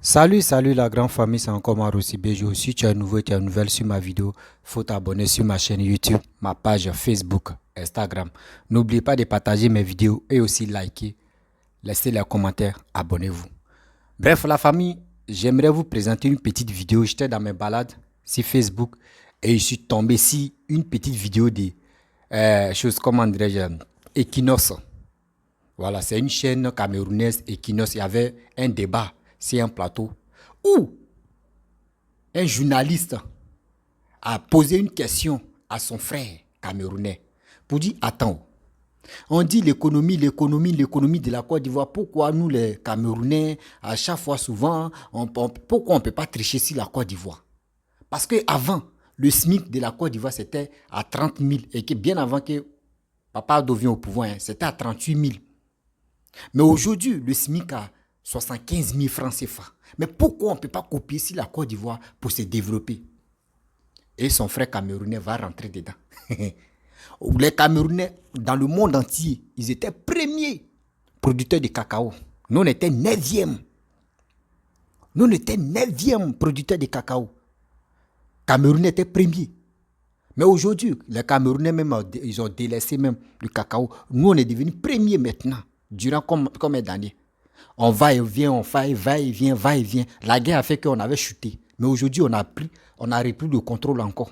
Salut la grande famille, c'est encore Maroussi Bejo. Si tu es nouveau et tu es nouvelle sur ma vidéo, faut t'abonner sur ma chaîne YouTube, ma page Facebook, Instagram. N'oubliez pas de partager mes vidéos et aussi liker. Laissez les commentaires, abonnez-vous. Bref, la famille, j'aimerais vous présenter une petite vidéo. J'étais dans mes balades sur Facebook et je suis tombé sur une petite vidéo de choses, comment dirais-je, Equinox. Voilà, c'est une chaîne camerounaise Equinox. Il y avait un débat sur un plateau où un journaliste a posé une question à son frère camerounais pour dire, attends, on dit l'économie de la Côte d'Ivoire. Pourquoi nous les Camerounais, à chaque fois souvent, pourquoi on ne peut pas tricher sur la Côte d'Ivoire? Parce qu'avant, le SMIC de la Côte d'Ivoire, c'était à 30 000 et que bien avant que Papa Ado vienne au pouvoir, c'était à 38 000. Mais aujourd'hui, le SMIC a 75 000 francs CFA. Mais pourquoi on ne peut pas copier sur la Côte d'Ivoire pour se développer? Et son frère camerounais va rentrer dedans. Les Camerounais, dans le monde entier, ils étaient premiers producteurs de cacao. Nous, on était 9e. Nous, on était 9e producteurs de cacao. Camerounais était premier. Mais aujourd'hui, les Camerounais, même, ils ont délaissé même le cacao. Nous, on est devenus premiers maintenant, durant combien d'années? On va et vient, on va et vient, va et vient. La guerre a fait qu'on avait chuté. Mais aujourd'hui, on a repris le contrôle encore.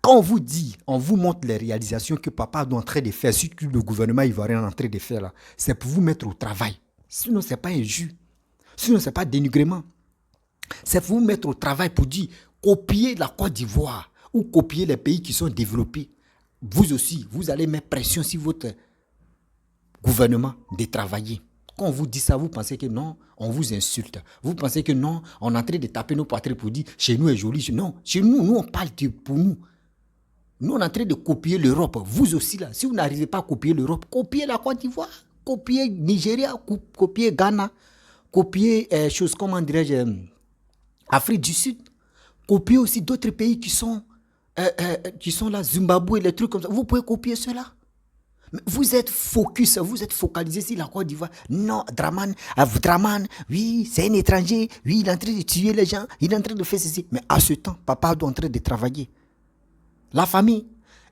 Quand on vous dit, on vous montre les réalisations que papa est en train de faire, surtout le gouvernement ivoirien est en train de faire là, c'est pour vous mettre au travail. Sinon, ce n'est pas injure. Sinon, ce n'est pas dénigrement. C'est pour vous mettre au travail pour dire, copier la Côte d'Ivoire ou copier les pays qui sont développés. Vous aussi, vous allez mettre pression sur votre gouvernement de travailler. Quand on vous dit ça, vous pensez que non, on vous insulte. Vous pensez que non, on est en train de taper nos patries pour dire chez nous est joli. Non, chez nous, on parle pour nous. Nous, on est en train de copier l'Europe. Vous aussi, là, si vous n'arrivez pas à copier l'Europe, copiez la Côte d'Ivoire, copiez Nigeria, copiez Ghana, copiez choses, comment dirais-je, Afrique du Sud. Copiez aussi d'autres pays qui sont là, Zimbabwe, les trucs comme ça. Vous pouvez copier cela. Vous êtes focus, vous êtes focalisé sur la Côte d'Ivoire. Non, Draman, oui, c'est un étranger. Oui, il est en train de tuer les gens. Il est en train de faire ceci. Mais à ce temps, papa est en train de travailler. La famille,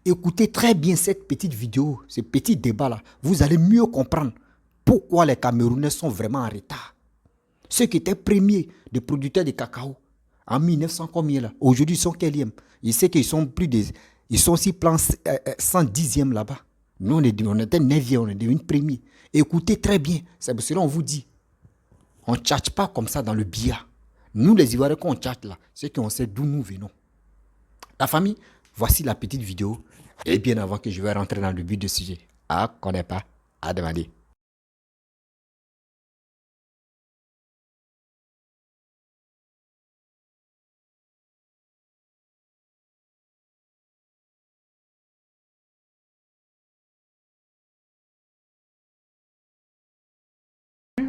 écoutez très bien cette petite vidéo, ce petit débat-là. Vous allez mieux comprendre pourquoi les Camerounais sont vraiment en retard. Ceux qui étaient premiers de producteurs de cacao en 1900 combien là? Aujourd'hui, ils sont quelième? Ils savent qu'ils sont plus de... Ils sont aussi plan 110e là-bas. Nous, on était 9e, on est devenu premier. Écoutez très bien, c'est pour cela qu'on vous dit, on ne tchatche pas comme ça dans le billard. Nous, les Ivoiriens, quand on tchatche là, c'est qu'on sait d'où nous venons. La famille, voici la petite vidéo. Et bien avant que je vais rentrer dans le but du sujet, à connaît pas, à demander.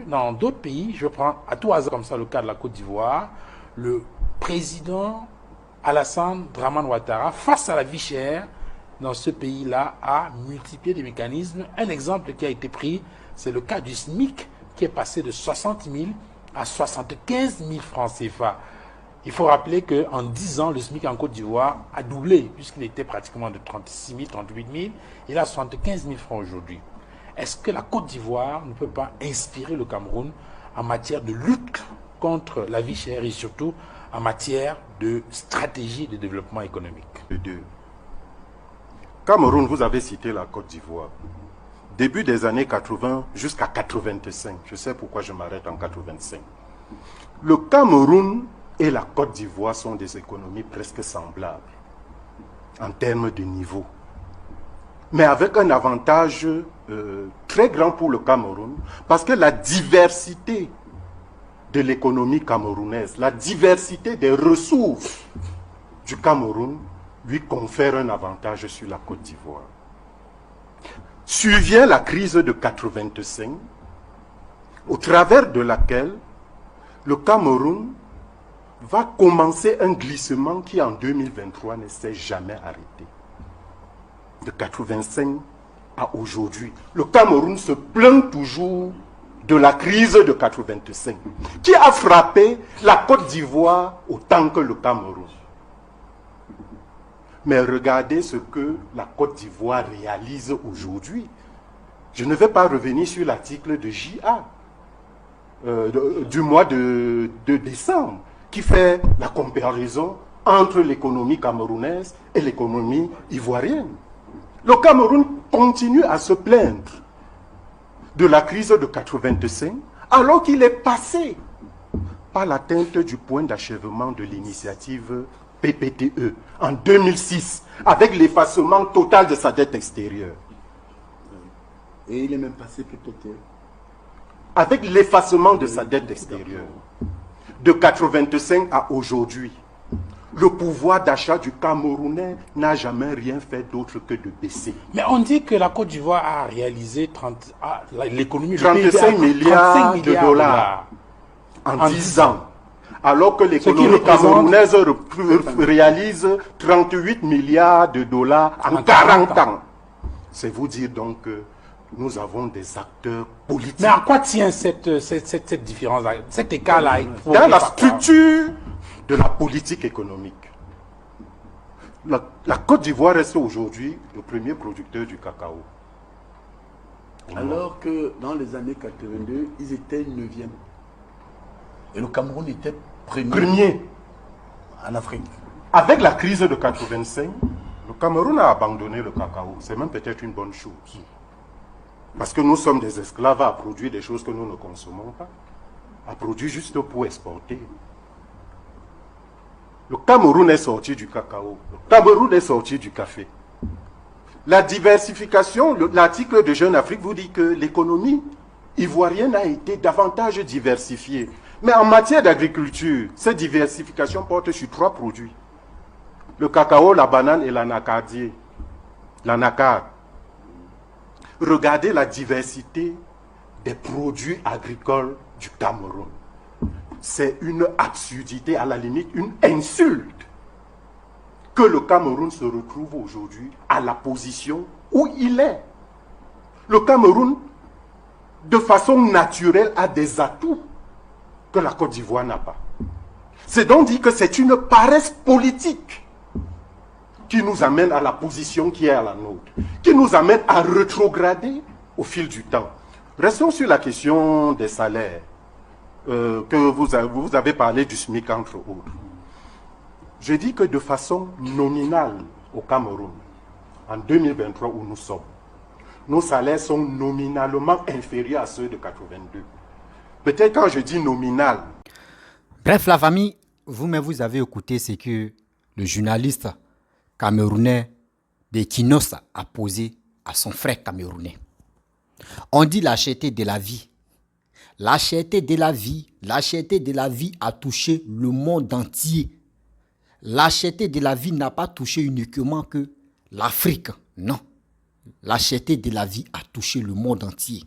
Dans d'autres pays, je prends à tout hasard comme ça le cas de la Côte d'Ivoire, le président Alassane Dramane Ouattara, face à la vie chère dans ce pays-là, a multiplié des mécanismes. Un exemple qui a été pris, c'est le cas du SMIC qui est passé de 60 000 à 75 000 francs CFA. Il faut rappeler qu'en 10 ans, le SMIC en Côte d'Ivoire a doublé, puisqu'il était pratiquement de 36 000, 38 000, il a 75 000 francs aujourd'hui. Est-ce que la Côte d'Ivoire ne peut pas inspirer le Cameroun en matière de lutte contre la vie chère et surtout en matière de stratégie de développement économique? Cameroun, vous avez cité la Côte d'Ivoire. Début des années 80 jusqu'à 85. Je sais pourquoi je m'arrête en 85. Le Cameroun et la Côte d'Ivoire sont des économies presque semblables en termes de niveau. Mais avec un avantage très grand pour le Cameroun, parce que la diversité de l'économie camerounaise, la diversité des ressources du Cameroun lui confère un avantage sur la Côte d'Ivoire. Survient la crise de 85, au travers de laquelle le Cameroun va commencer un glissement qui en 2023 ne s'est jamais arrêté. De 85 à aujourd'hui, le Cameroun se plaint toujours de la crise de 85, qui a frappé la Côte d'Ivoire autant que le Cameroun. Mais regardez ce que la Côte d'Ivoire réalise aujourd'hui. Je ne vais pas revenir sur l'article de JA du mois de décembre, qui fait la comparaison entre l'économie camerounaise et l'économie ivoirienne. Le Cameroun continue à se plaindre de la crise de 85, alors qu'il est passé par l'atteinte du point d'achèvement de l'initiative PPTE en 2006, avec l'effacement total de sa dette extérieure. Et il est même passé PPTE. Avec l'effacement de sa dette extérieure, de 85 à aujourd'hui, le pouvoir d'achat du Camerounais n'a jamais rien fait d'autre que de baisser. Mais on dit que la Côte d'Ivoire a réalisé l'économie 35 milliards de dollars en 10 ans. Alors que l'économie camerounaise réalise 38 milliards de dollars en 40 ans. C'est vous dire donc que nous avons des acteurs politiques. Mais à quoi tient cette différence-là, cet écart-là? Dans la structure de la politique économique. La Côte d'Ivoire reste aujourd'hui le premier producteur du cacao. Alors que dans les années 82, ils étaient 9e. Et le Cameroun était premier en Afrique. Avec la crise de 85, le Cameroun a abandonné le cacao. C'est même peut-être une bonne chose. Parce que nous sommes des esclaves à produire des choses que nous ne consommons pas. À produire juste pour exporter. Le Cameroun est sorti du cacao. Le Cameroun est sorti du café. La diversification, l'article de Jeune Afrique vous dit que l'économie ivoirienne a été davantage diversifiée. Mais en matière d'agriculture, cette diversification porte sur 3 produits. Le cacao, la banane et l'anacardier. L'anacarde. Regardez la diversité des produits agricoles du Cameroun. C'est une absurdité, à la limite, une insulte que le Cameroun se retrouve aujourd'hui à la position où il est. Le Cameroun, de façon naturelle, a des atouts que la Côte d'Ivoire n'a pas. C'est donc dit que c'est une paresse politique qui nous amène à la position qui est à la nôtre, qui nous amène à rétrograder au fil du temps. Restons sur la question des salaires, que vous avez parlé du SMIC entre autres. Je dis que de façon nominale au Cameroun, en 2023 où nous sommes, nos salaires sont nominalement inférieurs à ceux de 82. Peut-être quand je dis nominal. Bref, la famille, vous avez écouté ce que le journaliste camerounais de Kinos a posé à son frère camerounais. On dit la cherté de la vie. La cherté de la vie a touché le monde entier. La cherté de la vie n'a pas touché uniquement que l'Afrique. Non. La cherté de la vie a touché le monde entier.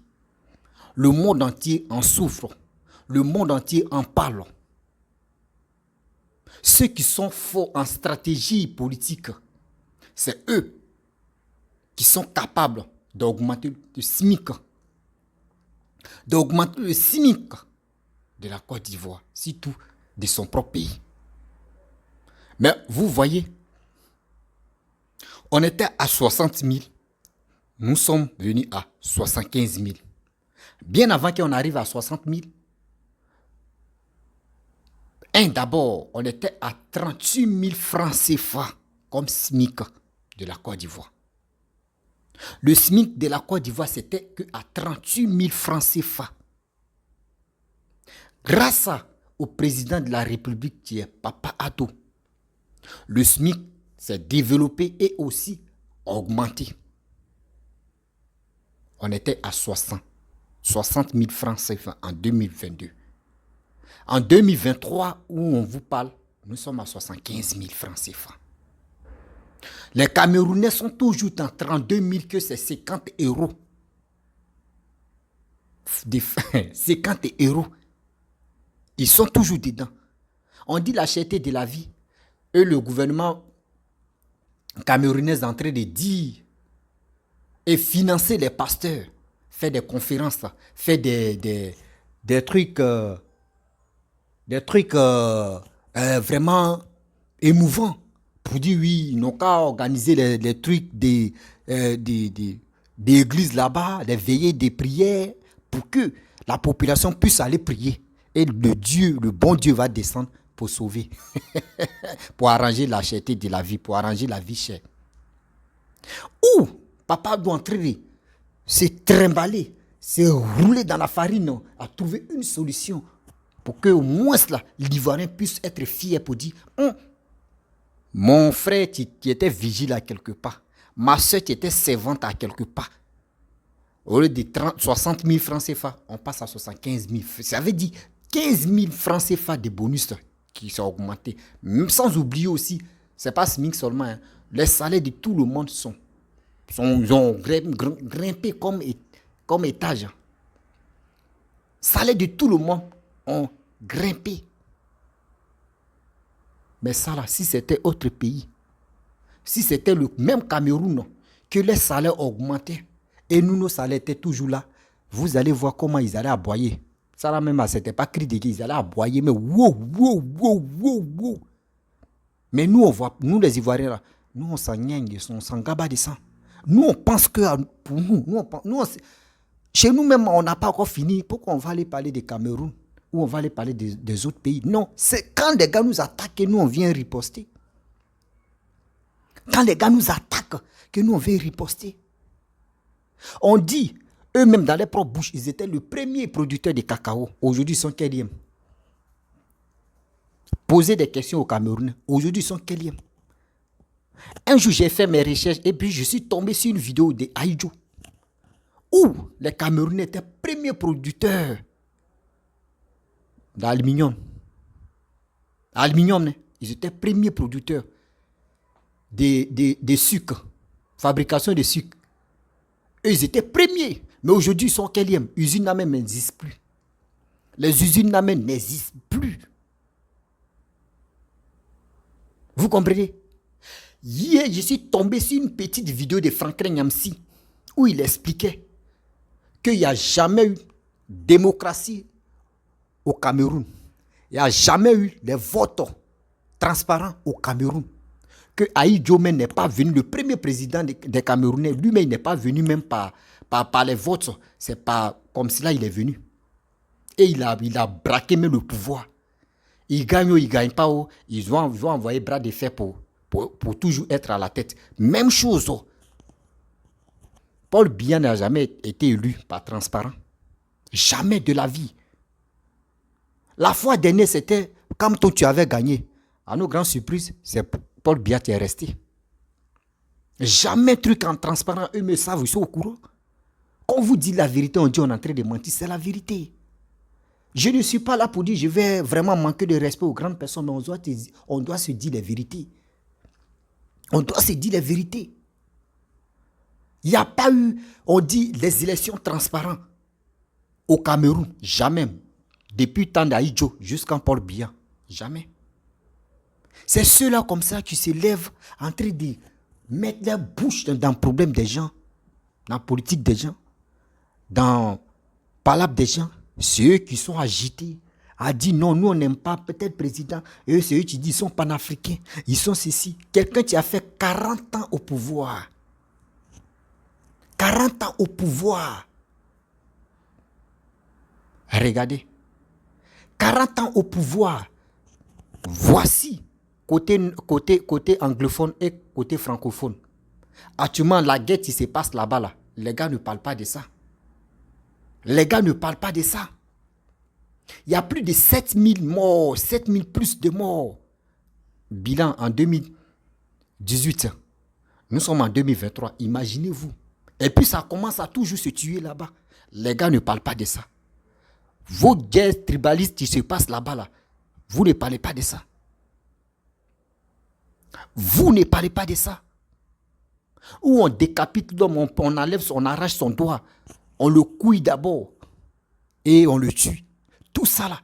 Le monde entier en souffre. Le monde entier en parle. Ceux qui sont forts en stratégie politique, c'est eux qui sont capables d'augmenter le SMIC. D'augmenter le SMIC de la Côte d'Ivoire, surtout de son propre pays. Mais vous voyez, on était à 60 000, nous sommes venus à 75 000. Bien avant qu'on arrive à 60 000, d'abord, on était à 38 000 francs CFA comme SMIC de la Côte d'Ivoire. Le SMIC de la Côte d'Ivoire, c'était qu'à 38 000 francs CFA. Grâce au président de la République qui est Papa Addo, le SMIC s'est développé et aussi augmenté. On était à 60 000 francs CFA en 2022. En 2023, où on vous parle, nous sommes à 75 000 francs CFA. Les Camerounais sont toujours en 32 000 que c'est 50 euros. 50 euros. Ils sont toujours dedans. On dit la cherté de la vie. Et le gouvernement camerounais est en train de dire et financer les pasteurs faire des conférences, faire des trucs, vraiment émouvants pour dire oui, ils n'ont qu'à organiser les trucs des églises là-bas, les veillées des prières pour que la population puisse aller prier. Et le bon Dieu va descendre pour sauver, pour arranger la cherté de la vie, pour arranger la vie chère. Ou papa doit entrer, se trimballer, se rouler dans la farine, à trouver une solution pour que au moins l'Ivoirien puisse être fier pour dire mon frère, tu étais vigile à quelque part. Ma soeur, tu étais servante à quelque part. Au lieu de 60 000 francs CFA, on passe à 75 000. Ça veut dire 15 000 francs CFA de bonus qui sont augmentés. Même sans oublier aussi, ce n'est pas SMIC seulement, hein, les salaires de tout le monde ont grimpé comme étage. Salaires de tout le monde ont grimpé. Mais ça là, si c'était autre pays, si c'était le même Cameroun, que les salaires augmentaient et nous, nos salaires étaient toujours là, vous allez voir comment ils allaient aboyer. Ça là même, c'était pas cri de guerre, ils allaient aboyer, mais wow. Mais nous, on voit, nous les Ivoiriens là, nous on s'en gagne, on s'en gaba de ça. Nous, on pense que pour chez nous-mêmes, on n'a pas encore fini. Pourquoi on va aller parler de Cameroun ou on va aller parler des autres pays? Non, c'est quand les gars nous attaquent que nous, on vient riposter. Quand les gars nous attaquent, que nous, on vient riposter. On dit, eux-mêmes, dans leur propre bouche, ils étaient le premier producteur de cacao. Aujourd'hui, ils sont quatrième. Poser des questions aux Camerounais. Aujourd'hui, ils sont quatrième. Un jour, j'ai fait mes recherches et puis je suis tombé sur une vidéo de Aïdjo où les Camerounais étaient premiers producteurs d'aluminium. Aluminium, ils étaient premiers producteurs de sucre, fabrication de sucre. Eux, ils étaient premiers. Mais aujourd'hui, ils sont quatrième. Usines même n'existent plus. Les usines même n'existent plus. Vous comprenez? Hier, je suis tombé sur une petite vidéo de Franklin Nyamsi où il expliquait qu'il n'y a jamais eu démocratie au Cameroun. Il n'y a jamais eu des votes transparents au Cameroun. Que Aïdjo n'est pas venu, le premier président des Camerounais, lui-même, il n'est pas venu même par les votes. C'est pas comme cela il est venu. Et il a braqué même le pouvoir. Il gagne ou il ne gagne pas, ils vont envoyer bras de fer pour toujours être à la tête. Même chose. Paul Biya n'a jamais été élu par transparent. Jamais de la vie. La fois dernière, c'était comme toi tu avais gagné. À nos grandes surprises, c'est Paul Biya qui est resté. Jamais truc en transparent. Eux me savent, ils sont au courant. Quand on vous dit la vérité, on dit on est en train de mentir. C'est la vérité. Je ne suis pas là pour dire je vais vraiment manquer de respect aux grandes personnes, mais on doit se dire les vérités. On doit se dire les vérités. Il n'y a pas eu, on dit, les élections transparentes au Cameroun. Jamais. Depuis le temps d'Aïdjo jusqu'à Paul Biya. Jamais. C'est ceux-là comme ça qui se lèvent en train de mettre leur bouche dans le problème des gens, dans la politique des gens, dans le palabre des gens. C'est eux qui sont agités, a dit non, nous on n'aime pas peut-être président. Et eux, c'est eux qui disent ils sont panafricains, ils sont ceci. Quelqu'un qui a fait 40 ans au pouvoir. 40 ans au pouvoir. Regardez. 40 ans au pouvoir. Voici, côté anglophone et côté francophone. Actuellement, la guerre qui se passe là-bas, là, les gars ne parlent pas de ça. Les gars ne parlent pas de ça. Il y a plus de 7000 morts, 7000 plus de morts. Bilan en 2018. Nous sommes en 2023, imaginez-vous. Et puis ça commence à toujours se tuer là-bas. Les gars ne parlent pas de ça. Vos guerres tribalistes qui se passent là-bas, là, vous ne parlez pas de ça. Vous ne parlez pas de ça. Où on décapite l'homme, on enlève, on arrache son doigt. On le couille d'abord et on le tue. Tout ça là.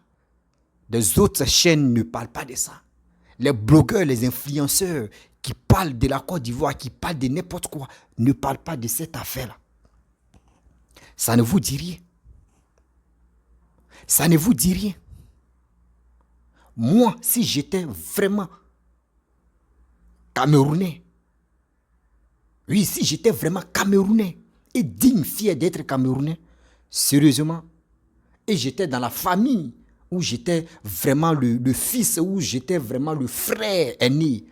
Les autres chaînes ne parlent pas de ça. Les blogueurs, les influenceurs qui parlent de la Côte d'Ivoire, qui parlent de n'importe quoi, ne parlent pas de cette affaire-là. Ça ne vous dit rien. Ça ne vous dit rien. Moi, si j'étais vraiment Camerounais, oui, si j'étais vraiment Camerounais et digne, fier d'être Camerounais, sérieusement, et j'étais dans la famille où j'étais vraiment le fils, où j'étais vraiment le frère aîné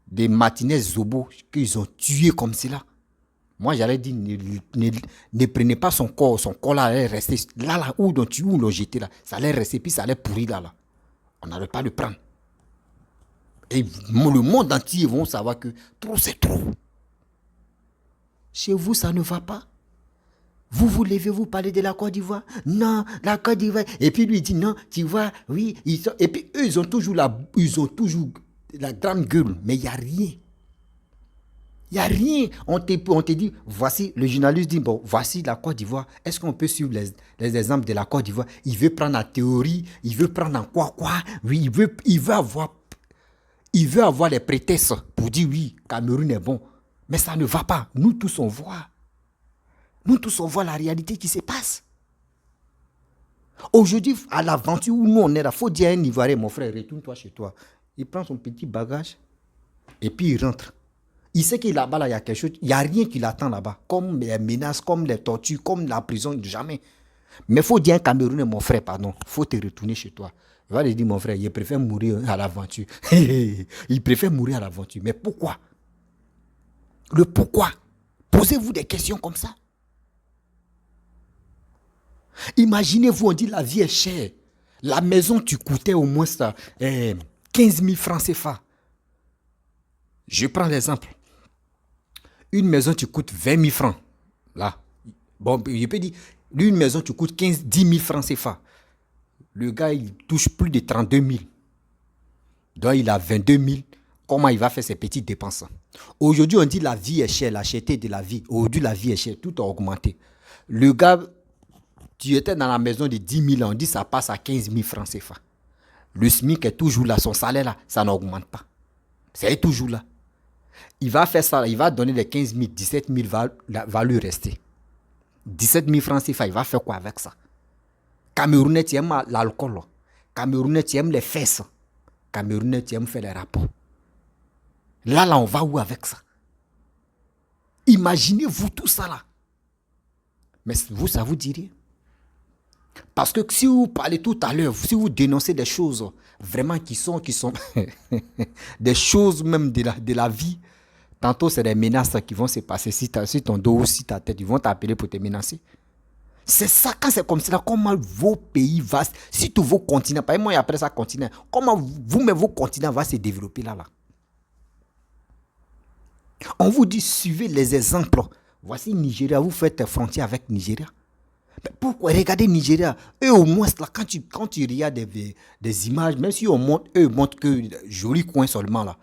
des Martinez Zobo qu'ils ont tué comme cela. Moi, j'allais dire, ne prenez pas son corps là allait rester là où l'on jeté là. Ça allait rester, puis ça allait pourrir là. On n'allait pas le prendre. Et le monde entier vont savoir que trop c'est trop. Chez vous, ça ne va pas. Vous vous levez, vous parlez de la Côte d'Ivoire. Non, la Côte d'Ivoire. Et puis lui il dit non, tu vois, oui. Et puis eux, ils ont toujours la grande gueule, mais il n'y a rien. Il n'y a rien. On te dit, voici, le journaliste dit, bon, voici la Côte d'Ivoire. Est-ce qu'on peut suivre les exemples de la Côte d'Ivoire? Il veut prendre la théorie, il veut prendre en quoi. Oui, il veut avoir les prétextes pour dire oui, Cameroun est bon. Mais ça ne va pas. Nous tous, on voit. Nous tous, on voit la réalité qui se passe. Aujourd'hui, à l'aventure où nous, on est là, il faut dire à un Ivoirien, mon frère, retourne-toi chez toi. Il prend son petit bagage et puis il rentre. Il sait qu'il là-bas, il y a quelque chose, il n'y a rien qui l'attend là-bas. Comme les menaces, comme les tortures, comme la prison, jamais. Mais il faut dire à un Camerounais, mon frère, pardon, il faut te retourner chez toi. Il va lui dire, mon frère, il préfère mourir à l'aventure. Il préfère mourir à l'aventure. Mais pourquoi? Le pourquoi? Posez-vous des questions comme ça. Imaginez-vous, on dit la vie est chère. La maison, tu coûtais au moins ça, 15 000 francs CFA. Je prends l'exemple. Une maison, tu coûtes 20 000 francs. Là. Bon, je peux dire, une maison, tu coûtes 10 000 francs CFA. Le gars, il touche plus de 32 000. Donc, il a 22 000. Comment il va faire ses petites dépenses? Aujourd'hui, on dit la vie est chère, la cherté de la vie. Aujourd'hui, la vie est chère, tout a augmenté. Le gars, tu étais dans la maison de 10 000, on dit ça passe à 15 000 francs CFA. Le SMIC est toujours là, son salaire là, ça n'augmente pas. C'est toujours là. Il va faire ça, il va donner les 15 000, 17 000 va lui rester. 17 000 francs CFA, il va faire quoi avec ça? Camerounais, tu aimes l'alcool. Camerounais, tu aimes les fesses. Camerounais, tu aimes faire les rapports. Là, on va où avec ça? Imaginez-vous tout ça là. Mais vous, ça vous dit rien. Parce que si vous parlez tout à l'heure, si vous dénoncez des choses vraiment qui sont des choses même de la vie, tantôt c'est des menaces qui vont se passer si ton dos ou si ta tête, ils vont t'appeler pour te menacer. C'est ça, quand c'est comme ça, comment vos pays vont, si tous vos continents, pas moi après ça continent, comment vous-même vos continents vont se développer là. On vous dit, suivez les exemples. Voici Nigeria, vous faites frontière avec Nigeria. Mais pourquoi? Regardez Nigeria. Eux, au moins, là, quand tu regardes des images, même si eux montrent que joli coin seulement là.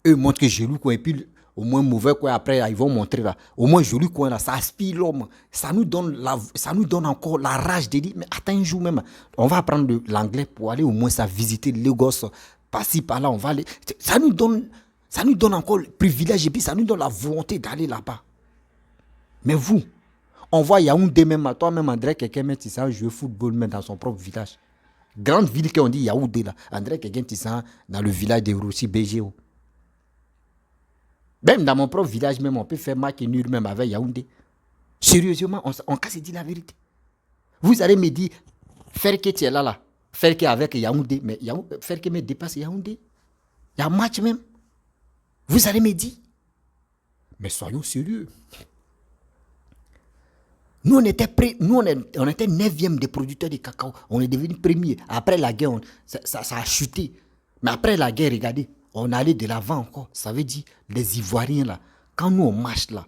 Eux montrent que joli coin, et puis au moins mauvais coin, après, ils vont montrer là. Au moins joli coin là, ça aspire l'homme. Ça nous donne encore la rage de dire, mais attends un jour même, on va apprendre l'anglais pour aller au moins ça visiter Lagos, par-ci, par-là, on va aller. Ça nous donne encore le privilège et puis ça nous donne la volonté d'aller là-bas. Mais vous, on voit Yaoundé même, toi-même André quelqu'un tu sais jouer football même dans son propre village. Grande ville qu'on dit Yaoundé là. André quelqu'un tu sais dans le village de Roussi BGO. Même dans mon propre village même, on peut faire match nul même avec Yaoundé. Sérieusement, on casse dit la vérité. Vous allez me dire, faire que tu es là. Faire que avec Yaoundé, mais faire que me dépasse Yaoundé. Il y a match même. Vous allez me dire. Mais soyons sérieux. Nous, on était prêts, on était 9e des producteurs de cacao. On est devenu premier. Après la guerre, ça a chuté. Mais après la guerre, regardez, on allait de l'avant encore. Ça veut dire, les Ivoiriens là, quand nous on marche là,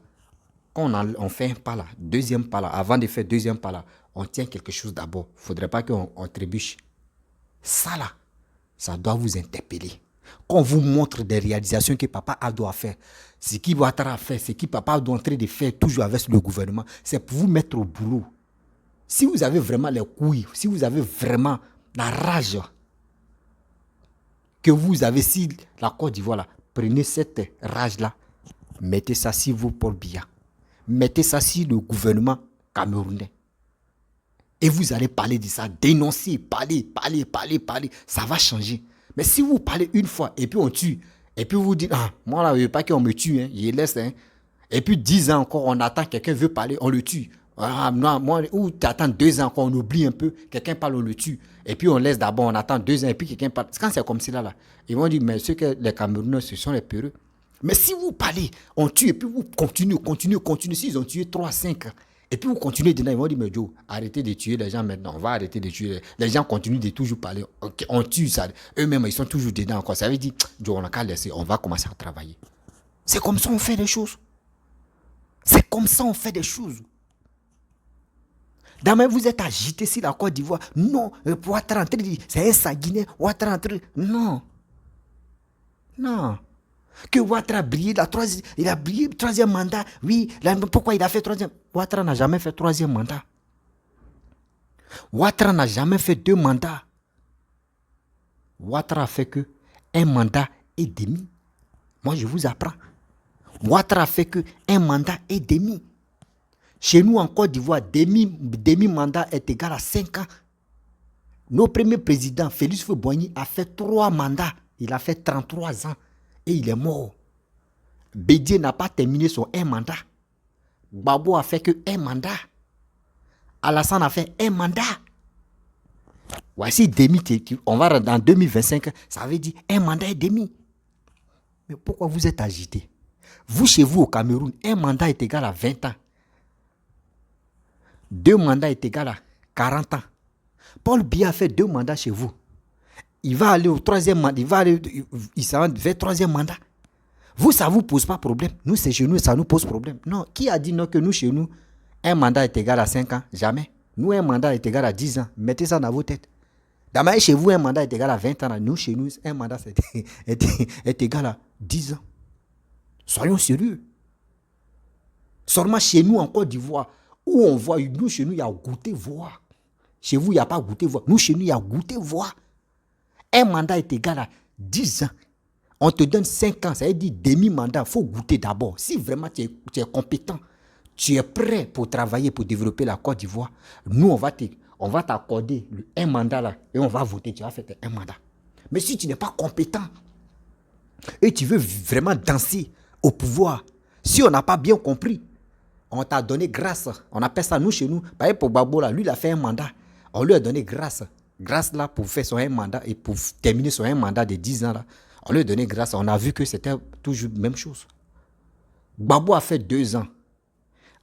quand on fait un pas là, deuxième pas là, avant de faire deuxième pas là, on tient quelque chose d'abord. Il ne faudrait pas qu'on trébuche. Ça là, ça doit vous interpeller. Qu'on vous montre des réalisations que Papa a doit faire. Ce qui doit être à faire, ce que Papa doit en train de faire toujours avec le gouvernement, c'est pour vous mettre au boulot. Si vous avez vraiment les couilles, si vous avez vraiment la rage que vous avez si la Côte d'Ivoire là, prenez cette rage là, mettez ça sur vos Paul Biya. Mettez ça sur le gouvernement Camerounais. Et vous allez parler de ça, dénoncer, parler. Ça va changer. Mais si vous parlez une fois et puis on tue, et puis vous dites, ah, moi là, je ne veux pas qu'on me tue, hein, je laisse. Hein. Et puis 10 ans encore, on attend, quelqu'un veut parler, on le tue. Ah, non, moi, ou tu attends 2 ans encore, on oublie un peu, quelqu'un parle, on le tue. Et puis on laisse d'abord, on attend 2 ans, et puis quelqu'un parle. Quand c'est comme cela, là, ils vont dire, mais ceux que les Camerounais, ce sont les peureux. Mais si vous parlez, on tue, et puis vous continuez. S'ils ont tué 3, 5 ans, et puis vous continuez dedans, ils vont dire, mais Joe, arrêtez de tuer les gens maintenant, on va arrêter de tuer. Les gens continuent de toujours parler, okay, on tue ça. Eux-mêmes, ils sont toujours dedans encore. Ça veut dire, Joe, on n'a qu'à laisser, on va commencer à travailler. C'est comme ça on fait les choses. C'est comme ça on fait des choses. Demain, vous êtes agité sur la Côte d'Ivoire. Non, Ouattara, c'est un sanguinaire. Ouattara, non. Que Ouattara a brillé, il a brillé le 3e mandat. Oui, pourquoi il a fait 3e? Ouattara n'a jamais fait 3e mandat. Ouattara n'a jamais fait 2 mandats. Ouattara a fait que 1 mandat et demi. Moi, je vous apprends. Ouattara a fait que 1 mandat et demi. Chez nous, en Côte d'Ivoire, demi-mandat est égal à 5 ans. Notre premier président, Félix Houphouët-Boigny, a fait 3 mandats. Il a fait 33 ans. Et il est mort. Bédié n'a pas terminé son 1 mandat. Gbagbo a fait que 1 mandat. Alassane a fait 1 mandat. Voici demi, on va dans 2025, ça veut dire 1 mandat et demi. Mais pourquoi vous êtes agité? Vous, chez vous au Cameroun, 1 mandat est égal à 20 ans. 2 mandats est égal à 40 ans. Paul Biya a fait 2 mandats chez vous. Il va aller au 3e mandat, il s'en va vers 3e mandat. Vous, ça ne vous pose pas problème. Nous, c'est chez nous, ça nous pose problème. Non, qui a dit non que nous, chez nous, 1 mandat est égal à 5 ans? Jamais. Nous, 1 mandat est égal à 10 ans. Mettez ça dans vos têtes. D'abord, chez vous, 1 mandat est égal à 20 ans. Nous, chez nous, 1 mandat est égal à 10 ans. Soyons sérieux. Seulement chez nous, en Côte d'Ivoire, où on voit, nous, chez nous, il y a goûter voir. Chez vous, il n'y a pas goûter voir. Nous, chez nous, il y a goûter voir. 1 mandat est égal à 10 ans. On te donne 5 ans, ça veut dire demi-mandat. Il faut goûter d'abord. Si vraiment tu es compétent, tu es prêt pour travailler, pour développer la Côte d'Ivoire, nous, on va t'accorder 1 mandat là et on va voter. Tu vas faire 1 mandat. Mais si tu n'es pas compétent et tu veux vraiment danser au pouvoir, si on n'a pas bien compris, on t'a donné grâce. On appelle ça, nous, chez nous. Par exemple, pour Gbagbo, là, lui, il a fait 1 mandat. On lui a donné grâce. Grâce là pour faire son 1 mandat et pour terminer son 1 mandat de 10 ans là. On lui a donné grâce. On a vu que c'était toujours la même chose. Gbagbo a fait 2 ans.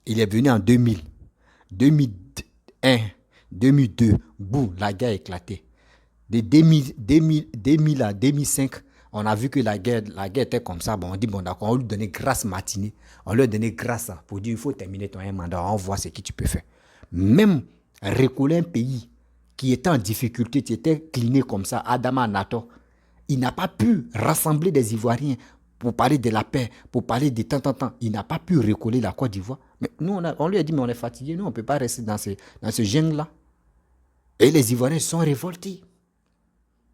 Il est venu en 2000. 2001, 2002, boum, la guerre a éclaté. De 2000 à 2005, on a vu que la guerre était comme ça. Bon, on dit, bon d'accord, on lui donnait grâce matinée. On lui a donné grâce pour dire, il faut terminer ton 1 mandat. On voit ce que tu peux faire. Même recoller un pays qui était en difficulté, qui était cliné comme ça, Adama Nato, il n'a pas pu rassembler des Ivoiriens pour parler de la paix, pour parler de temps. Il n'a pas pu recoller la Côte d'Ivoire. Mais nous, on lui a dit, mais on est fatigué, nous, on ne peut pas rester dans ce gène-là. Et les Ivoiriens sont révoltés.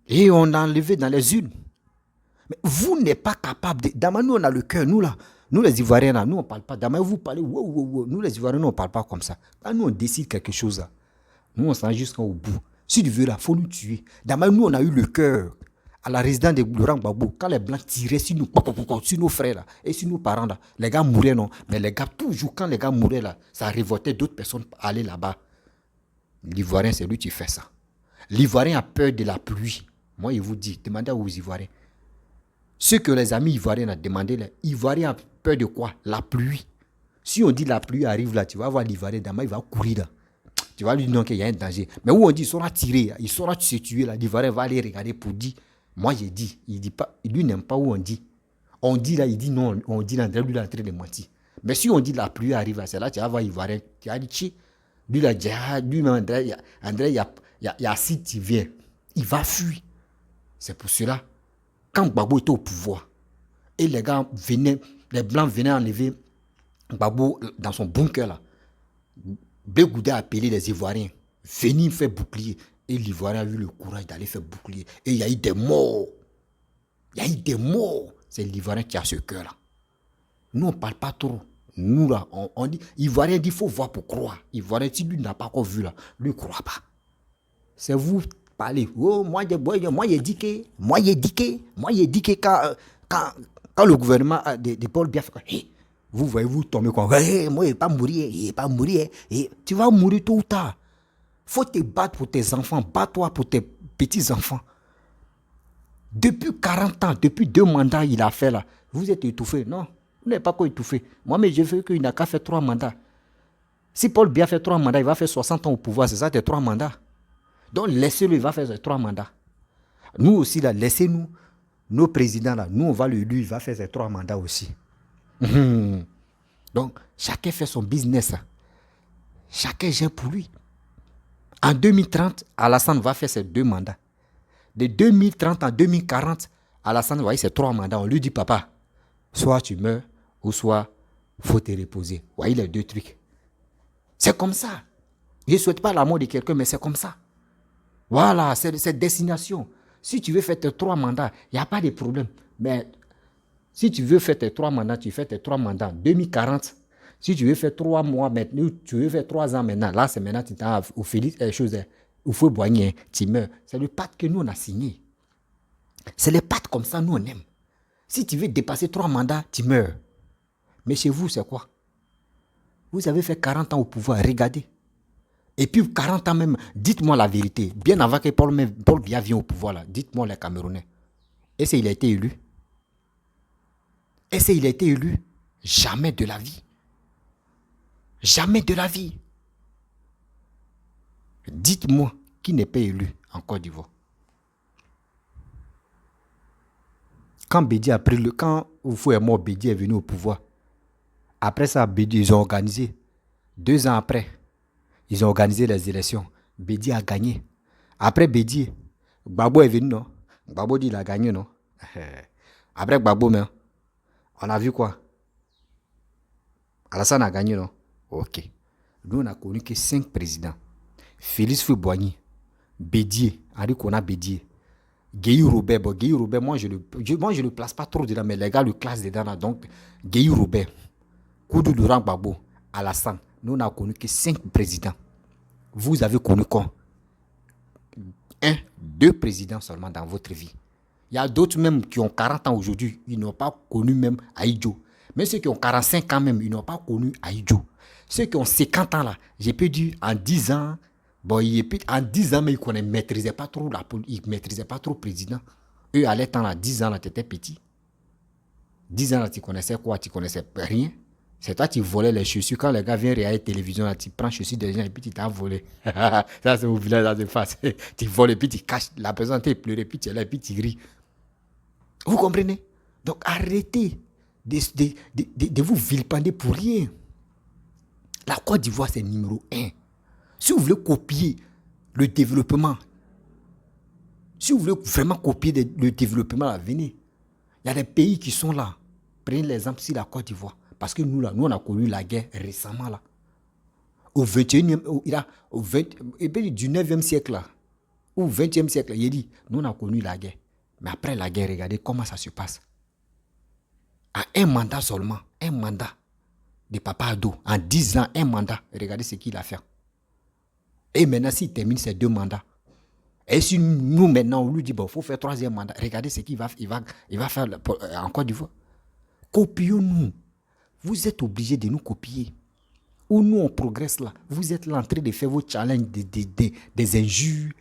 Et on a enlevé dans les urnes. Mais vous n'êtes pas capable de... D'abord, nous, on a le cœur, nous, là. Nous, les Ivoiriens, là, nous, on ne parle pas. D'abord, vous parlez, wow. Nous, les Ivoiriens, nous, on ne parle pas comme ça. Quand nous, on décide quelque chose, là, nous, on s'en va jusqu'au bout. Si tu veux, là, il faut nous tuer. D'abord, nous, on a eu le cœur. À la résidence de Laurent Gbagbo, quand les Blancs tiraient sur nous, sur nos frères, là, et sur nos parents, là, les gars mouraient, non. Mais les gars, toujours, quand les gars mouraient, là, ça révoltait d'autres personnes à aller là-bas. L'Ivoirien, c'est lui qui fait ça. L'Ivoirien a peur de la pluie. Moi, il vous dit, demandez aux Ivoiriens. Ce que les amis Ivoiriens ont demandé, les Ivoiriens ont peur de quoi? La pluie. Si on dit la pluie arrive là, tu vas voir l'Ivoirien, demain, il va courir là. Tu vas lui dire qu'il y a un danger. Mais où on dit, ils seront tirés, ils seront se tuer là, l'Ivoirien va aller regarder pour dire. Moi, j'ai dit, il dit pas, lui n'aime pas où on dit. On dit là, il dit non, on dit là, lui, il est en train de mentir. Mais si on dit la pluie arrive là, c'est là, tu vas voir l'Ivoirien, tu vas dire, lui, là, lui-même, André, il y a assis, tu viens. Il va fuir. C'est pour cela, quand Gbagbo était au pouvoir, et les gars venaient, les Blancs venaient enlever Gbagbo dans son bunker là, Bégoudé a appelé les Ivoiriens, venir faire bouclier. Et l'Ivoirien a eu le courage d'aller faire bouclier. Et il y a eu des morts. C'est l'Ivoirien qui a ce cœur là. Nous, on ne parle pas trop. Nous, là, on dit, Ivoirien dit, il faut voir pour croire. Ivoirien, si lui n'a pas encore vu, là, lui ne croit pas. C'est vous parlez. Oh, moi, j'ai dit que quand le gouvernement de Paul Biya fait, hey, vous voyez, vous tombez quoi. Hey, moi, il ne pas mourir. Hey, tu vas mourir tôt ou tard. Il faut te battre pour tes enfants. Bats-toi pour tes petits-enfants. Depuis 40 ans, depuis 2 mandats, il a fait là. Vous êtes étouffé. Non, vous n'êtes pas quoi étouffé. Moi, mais je veux qu'il n'a qu'à faire 3 mandats. Si Paul Biya fait 3 mandats, il va faire 60 ans au pouvoir. C'est ça, tes 3 mandats. Donc, laissez-le, il va faire ses 3 mandats. Nous aussi, là, laissez-nous, nos présidents, là, nous, on va le lui, il va faire ses 3 mandats aussi. Donc, chacun fait son business. Là. Chacun gère pour lui. En 2030, Alassane va faire ses 2 mandats. De 2030 à 2040, Alassane va faire ses 3 mandats. On lui dit, papa, soit tu meurs, ou soit il faut te reposer. Vous voyez les 2 trucs. C'est comme ça. Je ne souhaite pas la mort de quelqu'un, mais c'est comme ça. Voilà, c'est cette destination. Si tu veux faire tes 3 mandats, il n'y a pas de problème. Mais si tu veux faire tes 3 mandats, tu fais tes 3 mandats. 2040, si tu veux faire 3 mois maintenant, tu veux faire 3 ans maintenant, là c'est maintenant, tu t'as au Félix, il faut boigner, tu meurs. C'est le pacte que nous on a signé. C'est le pacte comme ça, nous on aime. Si tu veux dépasser 3 mandats, tu meurs. Mais chez vous, c'est quoi? Vous avez fait 40 ans au pouvoir, regardez. Et puis 40 ans même, dites-moi la vérité. Bien avant que Paul Biya vienne au pouvoir, là, dites-moi les Camerounais. Est-ce qu'il a été élu? Est-ce qu'il a été élu? Jamais de la vie. Jamais de la vie. Dites-moi qui n'est pas élu en Côte d'Ivoire. Quand Bédi a pris quand Oufou est mort, Bédi est venu au pouvoir. Après ça, Bédi, ils ont organisé. 2 ans après, ils ont organisé les élections. Bédi a gagné. Après Bédi, Gbagbo est venu, non? Gbagbo dit qu'il a gagné, non? Après Gbagbo, mais on a vu quoi? Alassane a gagné, non? Ok. Nous, on a connu que 5 présidents. Félix Houphouët-Boigny, Bédié, Henri Konan Bédié, Guéhi Robert. Bon, Guéhi Robert, moi, je le place pas trop dedans, mais les gars le classent dedans. Là, donc, Guéhi Robert, Koudou Laurent Gbagbo, Alassane. Nous, on a connu que 5 présidents. Vous avez connu quoi? 1, 2 présidents seulement dans votre vie. Il y a d'autres même qui ont 40 ans aujourd'hui, ils n'ont pas connu même Aïdjo. Mais ceux qui ont 45 ans même, ils n'ont pas connu Aïdjo. Ceux qui ont 50 ans là, j'ai pu dire en 10 ans, bon, en 10 ans, mais ils ne maîtrisaient pas trop le président. Eux, à leur temps là, 10 ans là, tu étais petit. 10 ans là, tu connaissais quoi? Tu connaissais rien. C'est toi qui volais les chaussures. Quand les gars viennent regarder la télévision, là, tu prends les chaussures des gens et puis tu t'as volé. Ça, c'est au village, là, de face. Tu voles et puis tu caches. La personne te pleure et puis tu es là et puis tu ris. Vous comprenez? Donc arrêtez de vous vilipender pour rien. La Côte d'Ivoire, c'est numéro 1. Si vous voulez copier le développement, si vous voulez vraiment copier le développement, là, venez. Il y a des pays qui sont là. Prenez l'exemple sur la Côte d'Ivoire. Parce que nous, là, nous, on a connu la guerre récemment. Là. Au 21e, du 9e siècle, là, au 20e siècle, il dit, nous, on a connu la guerre. Mais après la guerre, regardez comment ça se passe. En un mandat seulement, un mandat de Papa Ado, en 10 ans, un mandat, regardez ce qu'il a fait. Et maintenant, s'il termine ces 2 mandats, et si nous, maintenant, on lui dit, bon, il faut faire 3e mandat, regardez ce qu'il va faire en Côte d'Ivoire. Copions-nous. Vous êtes obligés de nous copier. Ou nous, on progresse là. Vous êtes là en train de faire vos challenges, des injures,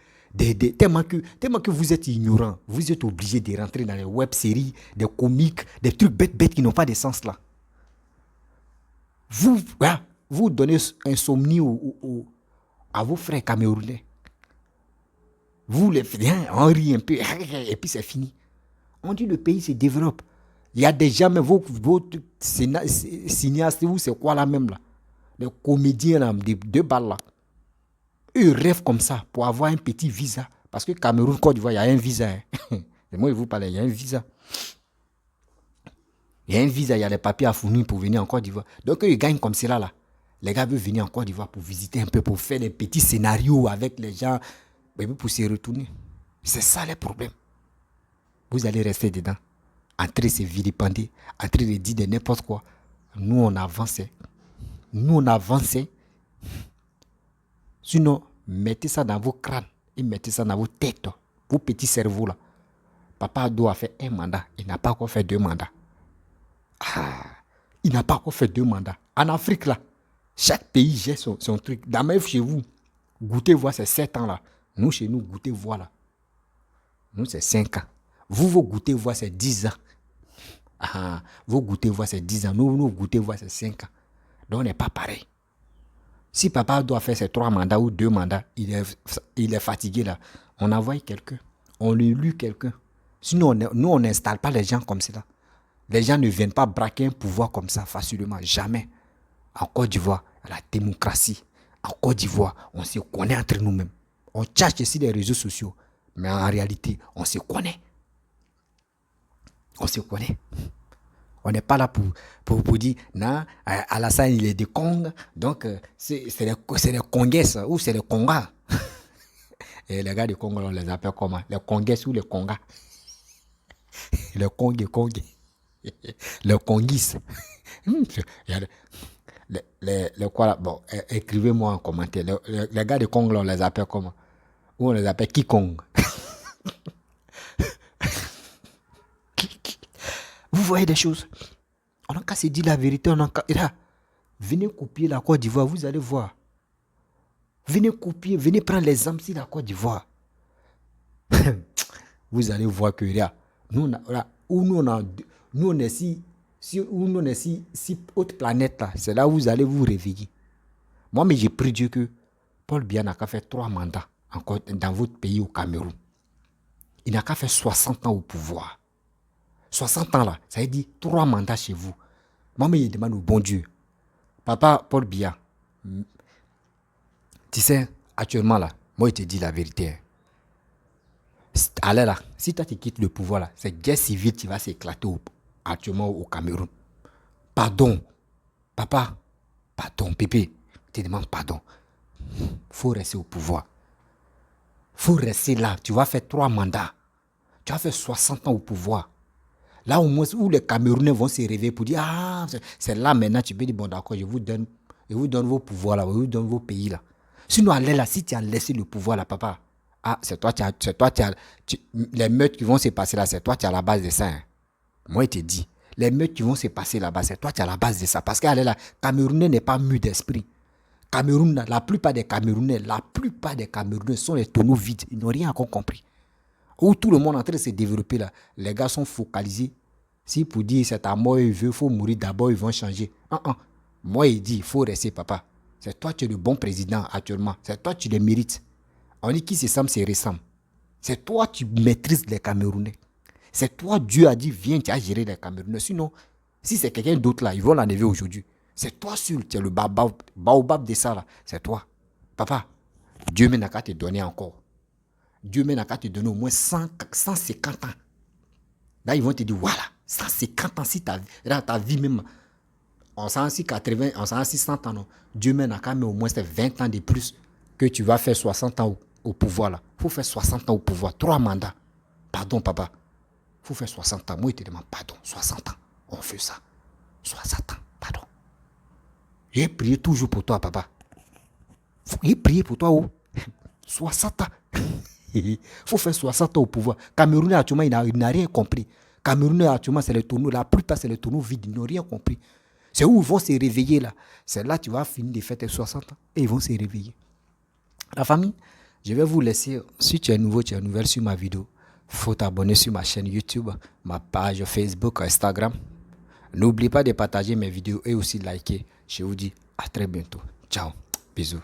tellement que vous êtes ignorants. Vous êtes obligés de rentrer dans les web-séries, des comiques, des trucs bêtes qui n'ont pas de sens là. Vous donnez insomnie à vos frères camerounais. Vous les faites, on rit un peu, et puis c'est fini. On dit le pays se développe. Il y a déjà même vos cinéastes, vous, c'est quoi là même là? Les comédiens là, de 2 balles là. Eux rêvent comme ça pour avoir un petit visa. Parce que Cameroun, Côte d'Ivoire, il y a un visa. Et moi, je vous parle, il y a un visa. Il y a un visa, il y a les papiers à fournir pour venir en Côte d'Ivoire. Donc, eux, ils gagnent comme cela là. Les gars veulent venir en Côte d'Ivoire pour visiter un peu, pour faire des petits scénarios avec les gens, pour se retourner. C'est ça le problème. Vous allez rester dedans. En train de se vilipender, en train de dire de n'importe quoi. nous on avançait. Nous on avançait. Sinon, mettez ça dans vos crânes et mettez ça dans vos têtes, vos petits cerveaux là. Papa doit faire un mandat. Il n'a pas encore fait 2 mandats. Il n'a pas encore fait 2 mandats. En Afrique là, chaque pays gère son truc. Dans même chez vous, goûtez voir ces 7 ans là. Nous chez nous, goûtez voir là. Nous c'est 5 ans. Vous goûtez voir c'est 10 ans. Vous goûtez voir c'est 10 ans. Nous goûtez voir c'est 5 ans. Donc on n'est pas pareil. Si papa doit faire ses 3 mandats ou 2 mandats, il est fatigué là. On envoie quelqu'un. On élu quelqu'un. Sinon, nous, on n'installe pas les gens comme ça. Les gens ne viennent pas braquer un pouvoir comme ça facilement. Jamais. En Côte d'Ivoire, la démocratie. En Côte d'Ivoire, on se connaît entre nous-mêmes. On cherche ici les réseaux sociaux. Mais en réalité, on se connaît. On se connaît. On n'est pas là pour dire, non, Alassane, il est de Cong, donc c'est les Congais, ça, ou c'est les Congas. Et les gars de Congo, on les appelle comment? Les Congais ou les Congas? Les Congais. Les Congis. Les quoi là? Bon, écrivez-moi en commentaire. Les gars de Congo, on les appelle comment? Ou on les appelle Kikong. Vous voyez des choses. On n'a qu'à se dire la vérité. Là, venez copier la Côte d'Ivoire, vous allez voir. Venez copier, venez prendre l'exemple de la Côte d'Ivoire. Vous allez voir que là, nous on est si haute planète là, c'est là où vous allez vous réveiller. Moi, mais j'ai prié Dieu que Paul Biya n'a qu'à faire 3 mandats encore dans votre pays au Cameroun. Il n'a qu'à faire 60 ans au pouvoir. 60 ans là, ça veut dire 3 mandats chez vous. Moi, mais il demande au bon Dieu. Papa Paul Biya, tu sais, actuellement là, moi je te dis la vérité. Allez là, si toi tu quittes le pouvoir là, c'est guerre civile qui va s'éclater actuellement au Cameroun. Pardon, papa, pardon, Pépé, je te demande pardon. Faut rester au pouvoir. Faut rester là, tu vas faire 3 mandats. Tu vas faire 60 ans au pouvoir. Là au moins où les Camerounais vont se réveiller pour dire, ah, c'est là maintenant, tu peux dire, bon d'accord, je vous donne vos pouvoirs là, je vous donne vos pays là. Sinon, allez là, si tu as laissé le pouvoir là, papa, c'est toi, les meutes qui vont se passer là, c'est toi qui as la base de ça. Hein. Moi, je te dis, les meutes qui vont se passer là-bas, c'est toi qui as la base de ça. Parce qu'allez là, Camerounais n'est pas mûr d'esprit. Cameroun, la plupart des Camerounais sont les tonneaux vides. Ils n'ont rien encore compris. Où tout le monde est en train de se développer là, les gars sont focalisés. Si pour dire c'est à moi, il faut mourir d'abord, ils vont changer. Moi, il dit, il faut rester, papa. C'est toi qui es le bon président actuellement. C'est toi qui le mérites. On dit qui se ressemble, c'est ressemble. C'est toi qui maîtrises les Camerounais. C'est toi, Dieu a dit, viens, tu as géré les Camerounais. Sinon, si c'est quelqu'un d'autre là, ils vont l'enlever aujourd'hui. C'est toi seul, tu es le baobab de ça là. C'est toi. Papa, Dieu n'a qu'à te donner encore. Dieu n'a qu'à te donner au moins 150 ans. Là, ils vont te dire, voilà, 150 ans, si ta vie même, on s'en assis 80, on s'en assis 100 ans, non. Dieu n'a qu'à mettre au moins 20 ans de plus que tu vas faire 60 ans au pouvoir là. Il faut faire 60 ans au pouvoir, 3 mandats. Pardon, papa. Il faut faire 60 ans. Moi, je te demande pardon, 60 ans. On fait ça. 60 ans, pardon. J'ai prié toujours pour toi, papa. J'ai prié pour toi, oh. 60 ans. Il faut faire 60 ans au pouvoir. Camerounais, actuellement, il n'a rien compris. Camerounais, actuellement, c'est les tonneaux. La plupart, c'est les tonneaux vides. Ils n'ont rien compris. C'est où ils vont se réveiller, là. C'est là que tu vas finir de faire tes 60 ans. Et ils vont se réveiller. La famille, je vais vous laisser. Si tu es nouveau, tu es nouvelle sur ma vidéo, il faut t'abonner sur ma chaîne YouTube, ma page Facebook, Instagram. N'oublie pas de partager mes vidéos et aussi de liker. Je vous dis à très bientôt. Ciao. Bisous.